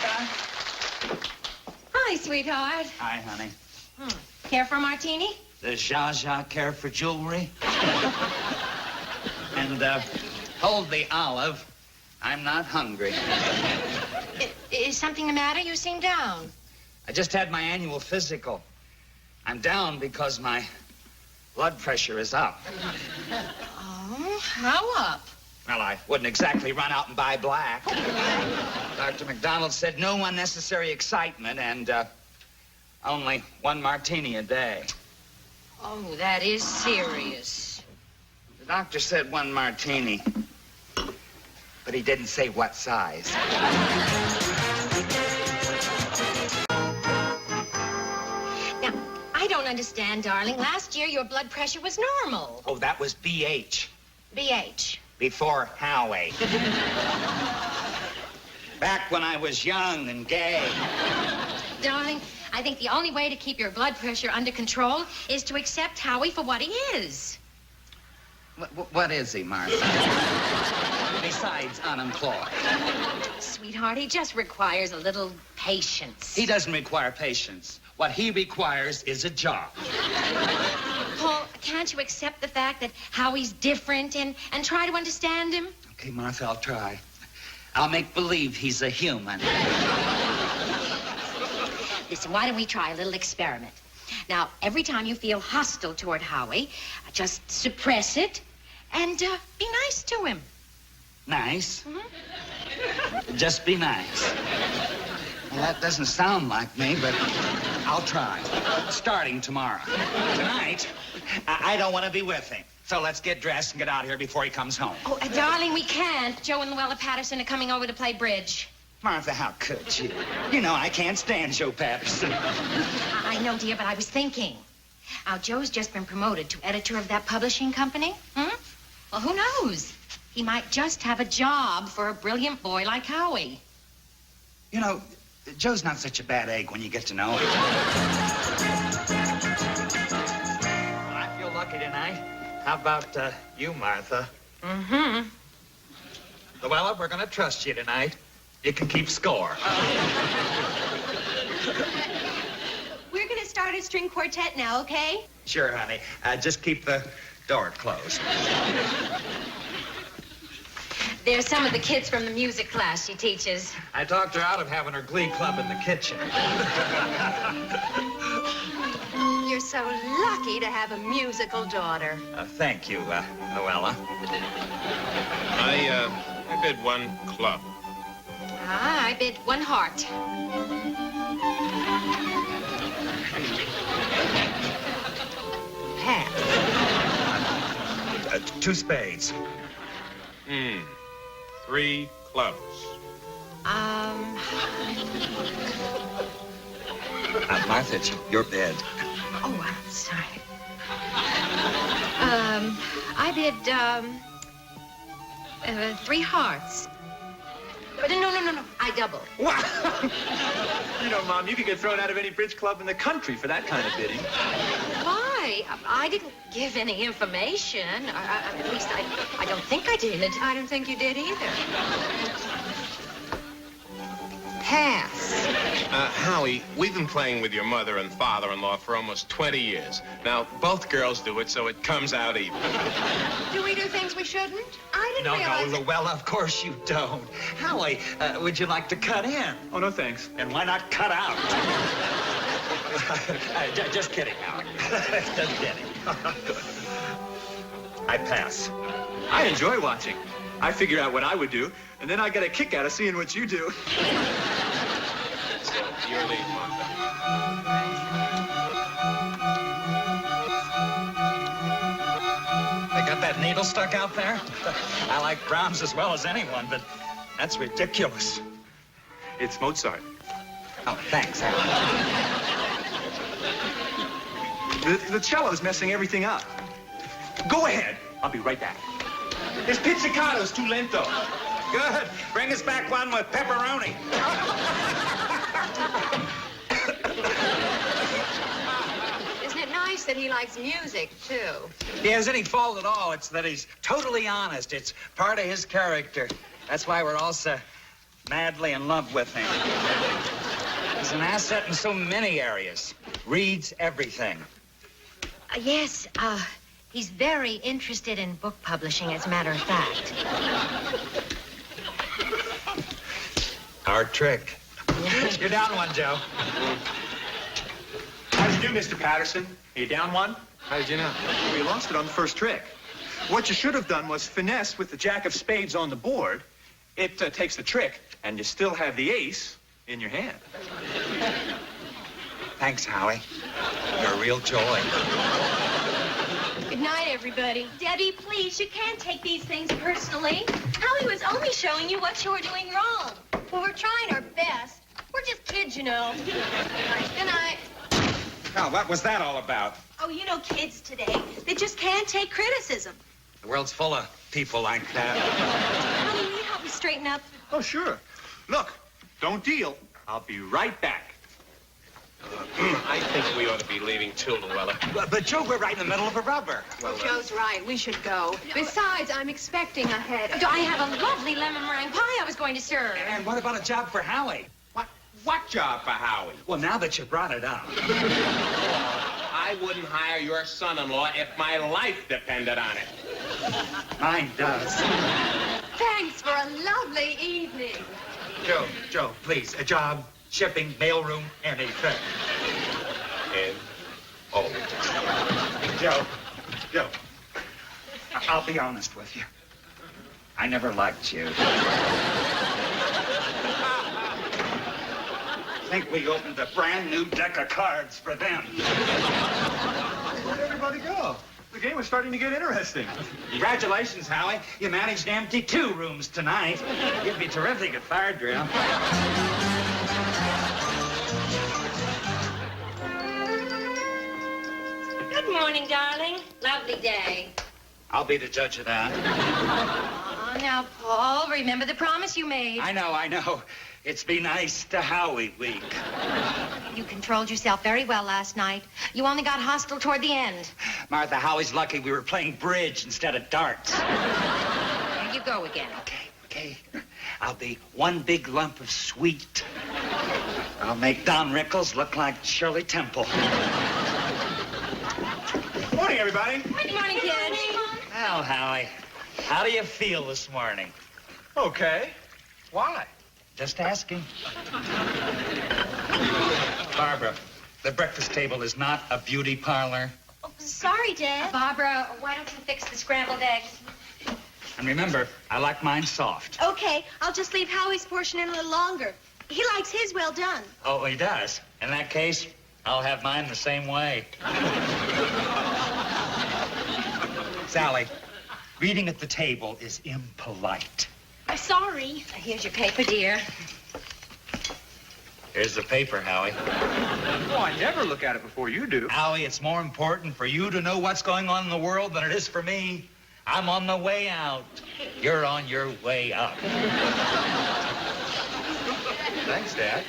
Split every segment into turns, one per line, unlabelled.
Martha.
Hi, sweetheart.
Hi, honey.
Care for a martini?
Does Zsa Zsa care for jewelry? And, hold the olive. I'm not hungry.
Is something the matter? You seem down.
I just had my annual physical. I'm down because my blood pressure is up.
Oh, how up?
Well, I wouldn't exactly run out and buy black. Dr. McDonald said no unnecessary excitement and, only one martini a day.
Oh, that is serious.
The doctor said one martini, but he didn't say what size.
Now, I don't understand, darling. Last year, your blood pressure was normal.
Oh, that was BH.
BH.
Before Howie. Back when I was young and gay.
Darling, I think the only way to keep your blood pressure under control is to accept Howie for what he is.
What is he, Martha? Besides unemployed.
Sweetheart, he just requires a little patience.
He doesn't require patience. What he requires is a job.
Paul, can't you accept the fact that Howie's different and try to understand him?
Okay, Martha, I'll try. I'll make believe he's a human.
Listen, why don't we try a little experiment? Now, every time you feel hostile toward Howie, just suppress it and be nice to him.
Nice?
Mm-hmm.
Just be nice. Well, that doesn't sound like me, but I'll try. Starting tomorrow. Tonight, I don't want to be with him. So let's get dressed and get out of here before he comes home.
Oh, darling, we can't. Joe and Luella Patterson are coming over to play bridge.
Martha, how could you? You know I can't stand Joe Patterson.
I know, dear, but I was thinking. Now, Joe's just been promoted to editor of that publishing company. Well, who knows? He might just have a job for a brilliant boy like Howie.
You know, Joe's not such a bad egg when you get to know him. Well, I feel lucky tonight. How about you, Martha?
Mm-hmm.
Luella, we're going to trust you tonight. You can keep score.
We're going to start a string quartet now, okay?
Sure, honey. Just keep the door closed.
There's some of the kids from the music class she teaches.
I talked her out of having her glee club in the kitchen.
You're so lucky to have a musical daughter.
Thank you, Luella.
I bid one club.
I bid one heart.
Hat. 2 spades.
3 clubs.
Martha, it's your bed.
Oh, I'm sorry. I bid, 3 hearts. But no. I double.
Wow. You know, Mom, you could get thrown out of any bridge club in the country for that kind of bidding.
Why? I didn't give any information. At least I don't think I did.
I don't think you did either. Pass.
Howie, we've been playing with your mother and father-in-law for almost 20 years. Now, both girls do it, so it comes out even.
Do we do things we shouldn't? I didn't realize...
No, Luella, of course you don't. Howie, would you like to cut in?
Oh, no, thanks.
And why not cut out? Just kidding, Howie. Just kidding. I pass.
I enjoy watching. I figure out what I would do, and then I get a kick out of seeing what you do.
So, your lead, Martha.
They got that needle stuck out there? I like Brahms as well as anyone, but that's ridiculous.
It's Mozart.
Oh, thanks, Howie.
The cello's messing everything up. Go ahead. I'll be right back. This pizzicato's too lento.
Good. Bring us back one with pepperoni.
Isn't it nice that he likes music, too?
He has any fault at all. It's that he's totally honest. It's part of his character. That's why we're all so madly in love with him. He's an asset in so many areas. Reads everything.
Yes, he's very interested in book publishing, as a matter of fact.
Hard trick. You're down one, Joe.
How'd you do, Mr. Patterson? Are you down one?
How did you know?
Well, you lost it on the first trick. What you should have done was finesse with the jack of spades on the board. It takes the trick, and you still have the ace in your hand.
Thanks, Howie. You're a real joy.
Good night, everybody.
Debbie, please, you can't take these things personally. Howie was only showing you what you were doing wrong.
Well, we're trying our best. We're just kids, you know. Good night.
Oh, what was that all about?
Oh, you know kids today. They just can't take criticism.
The world's full of people like that.
Honey, will you help me straighten up?
Oh, sure. Look, don't deal. I'll be right back.
I think we ought to be leaving too, Luella.
But Joe, we're right in the middle of a rubber.
Well, Joe's right. We should go. Besides, I'm expecting a headache.
I have a lovely lemon meringue pie I was going to serve.
And what about a job for Howie?
What job for Howie?
Well, now that you brought it up.
I wouldn't hire your son-in-law if my life depended on it.
Mine does.
Thanks for a lovely evening.
Joe, please, a job, shipping, mailroom, anything.
And, oh.
Joe, I'll be honest with you. I never liked you. I think we opened a brand new deck of cards for them.
Where'd everybody go? The game was starting to get interesting.
Congratulations, Howie. You managed to empty 2 rooms tonight. You'd be terrific at fire drill.
Good morning, darling. Lovely day.
I'll be the judge of that.
Oh, now, Paul, remember the promise you made.
I know. It's be nice to Howie week.
You controlled yourself very well last night. You only got hostile toward the end.
Martha, Howie's lucky we were playing bridge instead of darts.
There you go again.
Okay. I'll be one big lump of sweet. I'll make Don Rickles look like Shirley Temple.
Morning, everybody.
Good morning, kids.
Well, Howie, how do you feel this morning?
Okay. Why?
Just asking. Barbara, the breakfast table is not a beauty parlor.
Oh, sorry, Dad.
Barbara, why don't you fix the scrambled eggs?
And remember, I like mine soft.
Okay, I'll just leave Howie's portion in a little longer. He likes his well done.
Oh, he does? In that case, I'll have mine the same way. Sally, reading at the table is impolite.
I'm sorry.
Here's your paper, dear.
Here's the paper, Howie.
Oh, I never look at it before you do.
Howie, it's more important for you to know what's going on in the world than it is for me. I'm on the way out. You're on your way up.
Thanks, Dad.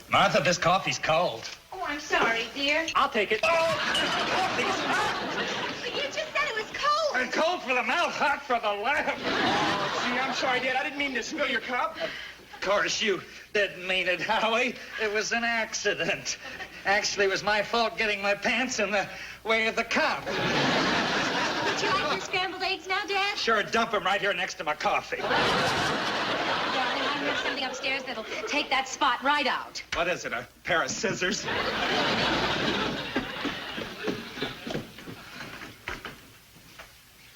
Martha, this coffee's cold.
Oh, I'm sorry, dear.
I'll take it. Oh, coffee's hot.
But you just said it was cold.
And cold for the mouth, hot for the lap.
Gee, I'm sorry, Dad. I didn't mean to spill your cup.
Of course, you didn't mean it, Howie. It was an accident. Actually, it was my fault getting my pants in the way of the cup.
Would you like your scrambled eggs now, Dad?
Sure, dump them right here next to my coffee.
Darling, I have something upstairs that'll take that spot right out.
What is it, a pair of scissors?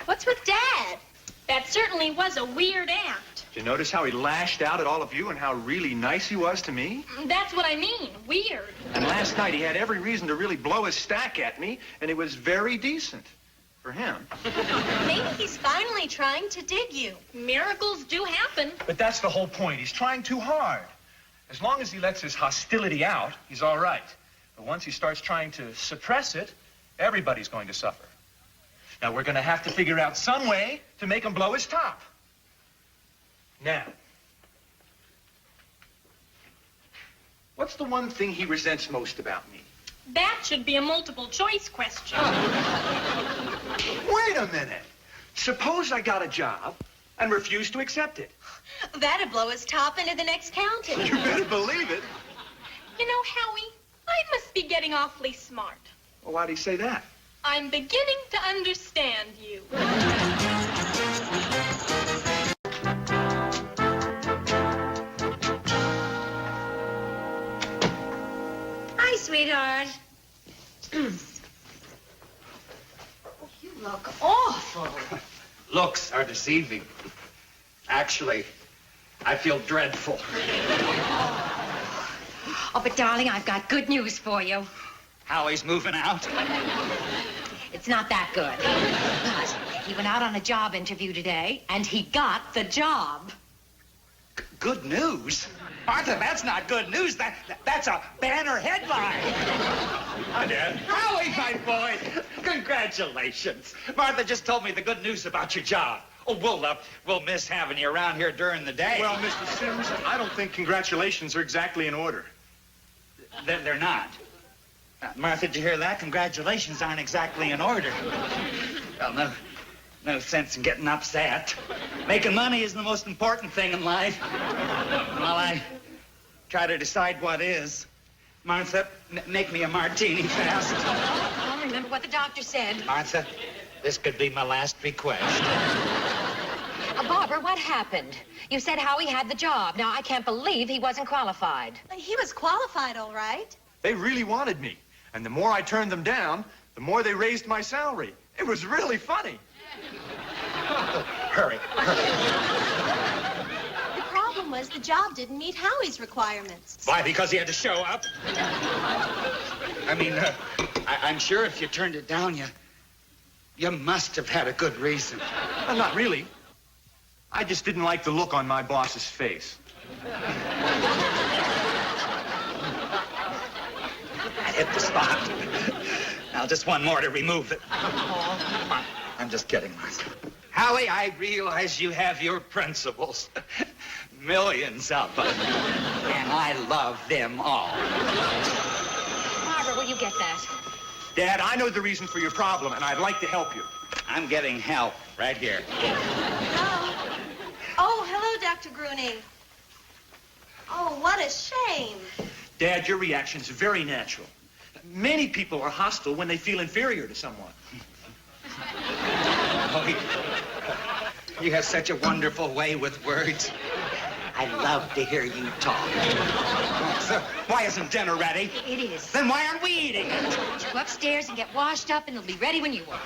What's with Dad? That certainly was a weird aunt.
Did you notice how he lashed out at all of you and how really nice he was to me?
That's what I mean, weird.
And last night he had every reason to really blow his stack at me, and it was very decent for him.
Maybe he's finally trying to dig you. Miracles do happen.
But that's the whole point. He's trying too hard. As long as he lets his hostility out, he's all right. But once he starts trying to suppress it, everybody's going to suffer. Now, we're going to have to figure out some way to make him blow his top. Now, what's the one thing he resents most about me?
That should be a multiple choice question.
Wait a minute. Suppose I got a job and refused to accept it.
That'd blow his top into the next county.
You better believe it.
You know, Howie, I must be getting awfully smart.
Well, why'd he say that?
I'm beginning to understand you.
Hi, sweetheart. You look awful.
Looks are deceiving. Actually, I feel dreadful.
Oh, but darling, I've got good news for you.
Howie's moving out.
It's not that good. But he went out on a job interview today, and he got the job.
Good news? Martha, that's not good news. That's a banner headline.
Hi, Dad.
Howie, my boy, congratulations. Martha just told me the good news about your job. Oh, we'll miss having you around here during the day.
Well, Mr. Sims, I don't think congratulations are exactly in order.
They're not. Martha, did you hear that? Congratulations aren't exactly in order. Well, no sense in getting upset. Making money isn't the most important thing in life. While I try to decide what is. Martha, make me a martini fast.
I'll remember what the doctor said.
Martha, this could be my last request.
Barbara, what happened? You said Howie had the job. Now, I can't believe he wasn't qualified.
He was qualified, all right.
They really wanted me. And the more I turned them down, the more they raised my salary. It was really funny.
Hurry.
The problem was the job didn't meet Howie's requirements.
Why, because he had to show up? I mean, I'm sure if you turned it down, you must have had a good reason.
Well, not really. I just didn't like the look on my boss's face.
I hit the spot. Now, just one more to remove it. Come on. I'm just kidding, Martha. Howie, I realize you have your principles. Millions of them. And I love them all.
Barbara, will you get that?
Dad, I know the reason for your problem, and I'd like to help you.
I'm getting help right here.
Hello. Oh, hello, Dr. Gruning. Oh, what a shame.
Dad, your reaction's very natural. Many people are hostile when they feel inferior to someone.
Oh, you have such a wonderful way with words. I love to hear you talk. So, why isn't dinner ready?
It is.
Then why aren't we eating it?
Go upstairs and get washed up, and it'll be ready when you are.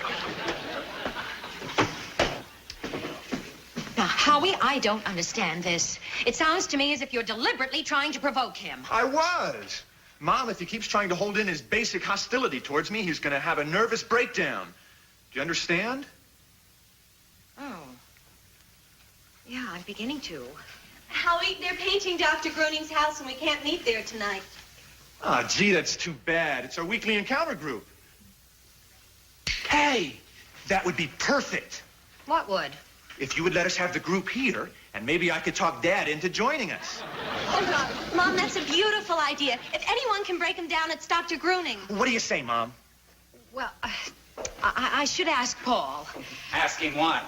Now, Howie, I don't understand this. It sounds to me as if you're deliberately trying to provoke him.
I was. Mom, if he keeps trying to hold in his basic hostility towards me, he's going to have a nervous breakdown. Do you understand?
Oh. Yeah, I'm beginning to.
Howie, they're painting Dr. Gruning's house, and we can't meet there tonight.
Ah, gee, that's too bad. It's our weekly encounter group. Hey, that would be perfect.
What would?
If you would let us have the group here, and maybe I could talk Dad into joining us.
Oh, Mom, that's a beautiful idea. If anyone can break him down, it's Dr. Gruning.
What do you say, Mom?
Well, I should ask Paul.
Asking what?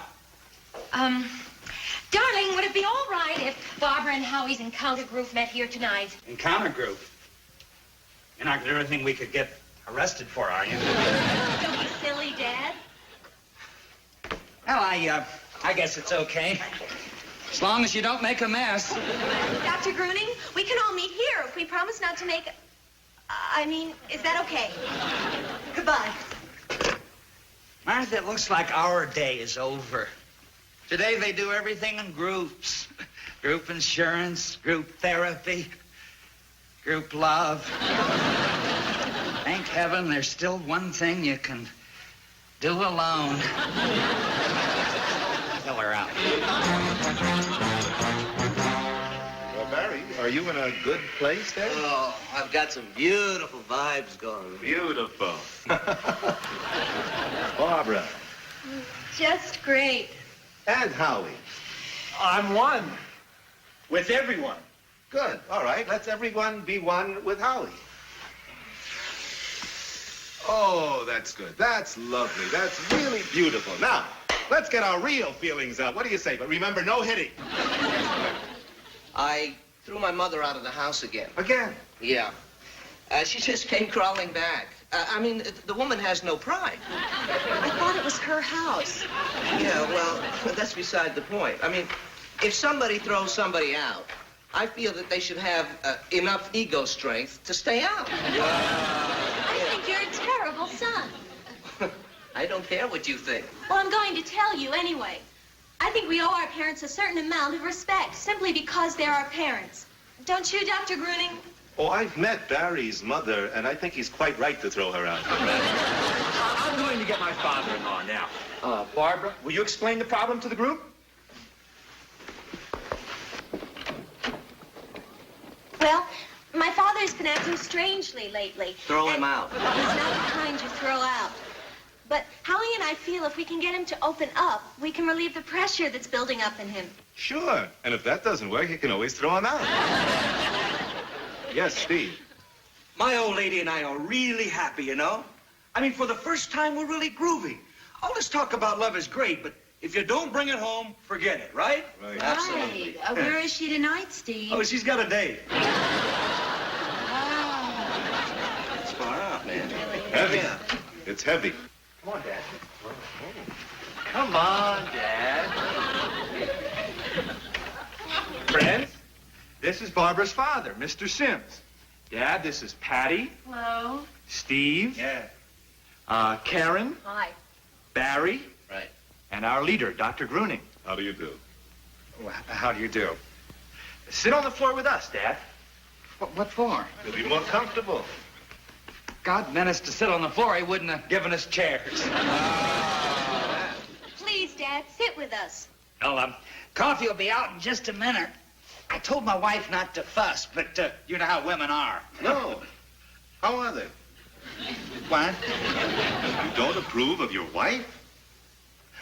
Darling, would it be all right if Barbara and Howie's encounter group met here tonight?
Encounter group? You're not going to do anything we could get arrested for, are you?
Don't be silly, Dad.
Well, I guess it's okay. As long as you don't make a mess.
Dr. Gruning, we can all meet here if we promise not to make... is that okay? Goodbye.
Martha, it looks like our day is over. Today they do everything in groups. Group insurance, group therapy, group love. Thank heaven there's still one thing you can do alone. Fill her out.
Well, Barry, are you in a good place there?
Oh, I've got some beautiful vibes going.
Beautiful. Barbara.
Just great.
And Howie.
I'm one. With everyone.
Good. All right. Let's everyone be one with Howie. Oh, that's good. That's lovely. That's really beautiful. Now, Let's get our real feelings out. What do you say? But remember, no hitting.
I threw my mother out of the house again.
Again?
Yeah. She just came crawling back. I mean, the woman has no pride.
I thought it was her house.
Yeah, well, that's beside the point. I mean, if somebody throws somebody out, I feel that they should have enough ego strength to stay out.
I think you're a terrible son.
I don't care what you think.
Well, I'm going to tell you anyway. I think we owe our parents a certain amount of respect simply because they're our parents. Don't you, Dr. Gruning?
Oh, I've met Barry's mother, and I think he's quite right to throw her out.
I'm going to get my father-in-law now. Barbara, will you explain the problem to the group?
Well, my father's been acting strangely lately.
Throw him out.
He's not the kind you throw out. But Howie and I feel if we can get him to open up, we can relieve the pressure that's building up in him.
Sure. And if that doesn't work, you can always throw him out. Yes, Steve.
My old lady and I are really happy, you know? I mean, for the first time, we're really groovy. All this talk about love is great, but if you don't bring it home, forget it, right?
Right.
Absolutely.
Where is she tonight, Steve?
Oh, she's got a date.
It's far out, man.
Heavy.
Yeah.
It's heavy.
Come on, Dad. Come on, Dad. Friends, this is Barbara's father, Mr. Sims. Dad, this is Patty.
Hello.
Steve.
Yeah.
Karen.
Hi.
Barry.
Right.
And our leader, Dr. Gruning.
How do you do?
Well, how do you do? Sit on the floor with us, Dad.
What for?
You'll be more comfortable.
God meant us to sit on the floor. He wouldn't have given us chairs.
Please, Dad, sit with us.
Well, coffee will be out in just a minute. I told my wife not to fuss, but you know how women are.
No. How are they?
What?
You don't approve of your wife?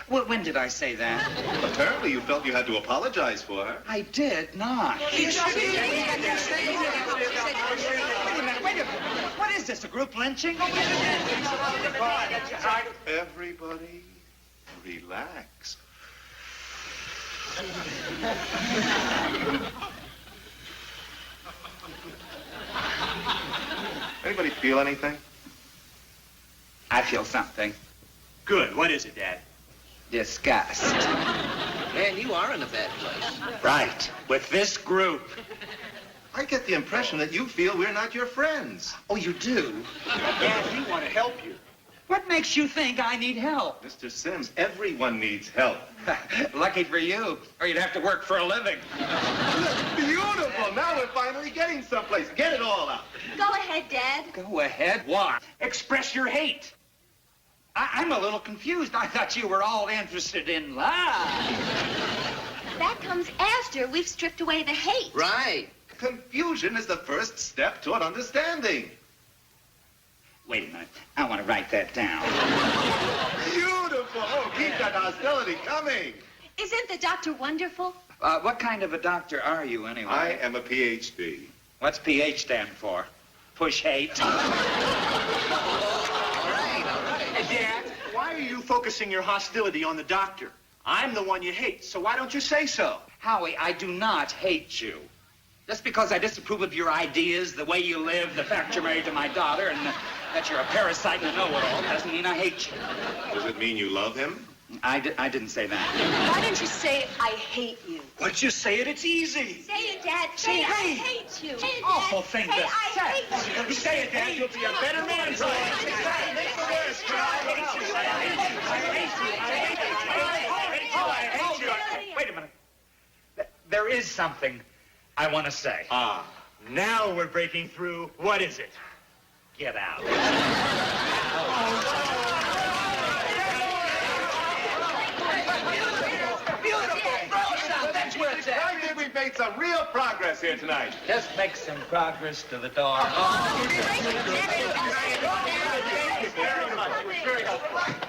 Well, when did I say that?
Apparently you felt you had to apologize for her.
I did not. Wait a minute. What is this, a group lynching?
Everybody, relax. Anybody feel anything?
I feel something.
Good. What is it, Dad?
Disgust.
Man, you are in a bad place.
Right. With this group.
I get the impression that you feel we're not your friends.
Oh, you do?
Dad, we want to help you.
What makes you think I need help?
Mr. Sims, everyone needs help.
Lucky for you, or you'd have to work for a living.
Beautiful! Now we're finally getting someplace. Get it all out.
Go ahead, Dad.
Go ahead. What? Express your hate. I'm a little confused. I thought you were all interested in love.
That comes after we've stripped away the hate.
Right.
Confusion is the first step toward understanding.
Wait a minute. I want to write that down.
Beautiful! Oh, keep that hostility coming.
Isn't the doctor wonderful?
What kind of a doctor are you, anyway?
I am a PhD.
What's PH stand for? Push hate.
Dad, why are you focusing your hostility on the doctor? I'm the one you hate, so why don't you say so?
Howie, I do not hate you. Just because I disapprove of your ideas, the way you live, the fact you're married to my daughter, and that you're a parasite and a know-it-all doesn't mean I hate you.
Does it mean you love him?
I didn't say that.
Why don't you say, I hate you?
Once you say it, it's easy.
Say it, Dad. Say, I hate you. Say it, Dad.
Awful thing
Say,
to
I
say.
hate you.
You say it, Dad, you'll be a better man.
Wait a minute. There is something I want to say.
Now we're breaking through. What is it?
Get out.
I think we've made some real progress here tonight.
Just make some progress to the door.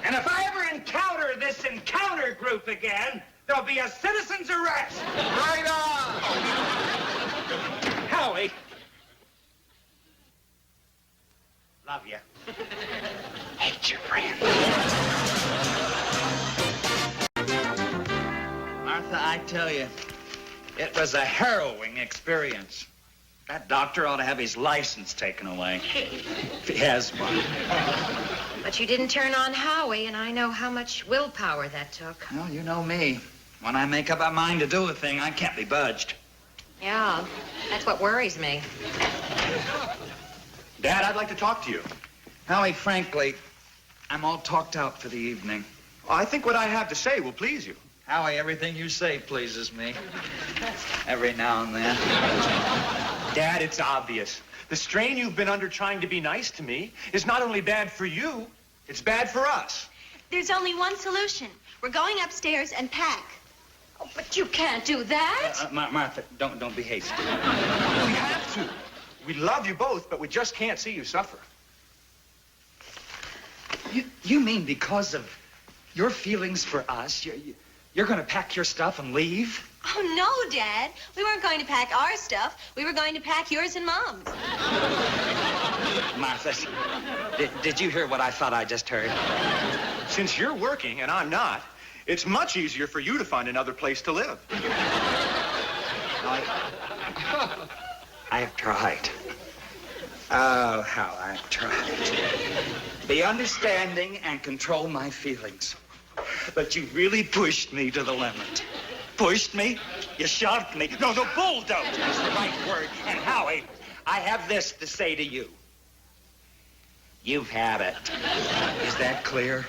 And if I ever encounter this encounter group again, there'll be a citizen's arrest.
Right on!
Howie. Love you. Hate your friend. Martha, I tell you, it was a harrowing experience. That doctor ought to have his license taken away. If he has one.
But you didn't turn on Howie, and I know how much willpower that took.
Well, you know me. When I make up my mind to do a thing, I can't be budged.
Yeah, that's what worries me.
Dad, I'd like to talk to you.
Howie, frankly, I'm all talked out for the evening.
I think what I have to say will please you.
Howie, everything you say pleases me. Every now and then.
Dad, it's obvious. The strain you've been under trying to be nice to me is not only bad for you, it's bad for us.
There's only one solution. We're going upstairs and pack.
Oh, but you can't do that.
Martha, don't be hasty.
We have to. We love you both, but we just can't see you suffer.
You mean because of your feelings for us, you're going to pack your stuff and leave?
Oh, no, Dad. We weren't going to pack our stuff. We were going to pack yours and Mom's.
Martha, did you hear what I thought I just heard?
Since you're working and I'm not, it's much easier for you to find another place to live.
I've tried. Oh, how I've tried. Be understanding and control my feelings. But you really pushed me to the limit. Pushed me? You shoved me? No, bulldozed is the right word. And Howie, I have this to say to you. You've had it. Is that clear?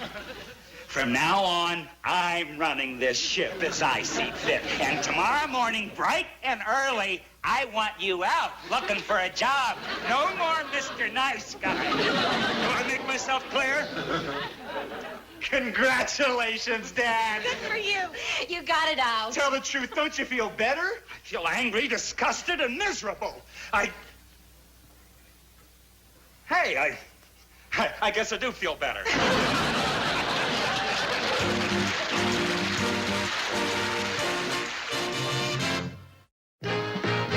From now on, I'm running this ship as I see fit. And tomorrow morning, bright and early, I want you out looking for a job. No more Mr. Nice Guy. Do I make myself clear? Congratulations, Dad.
Good for you. You got it out.
Tell the truth, don't you feel better?
I feel angry, disgusted, and miserable. Hey, I guess I do feel better.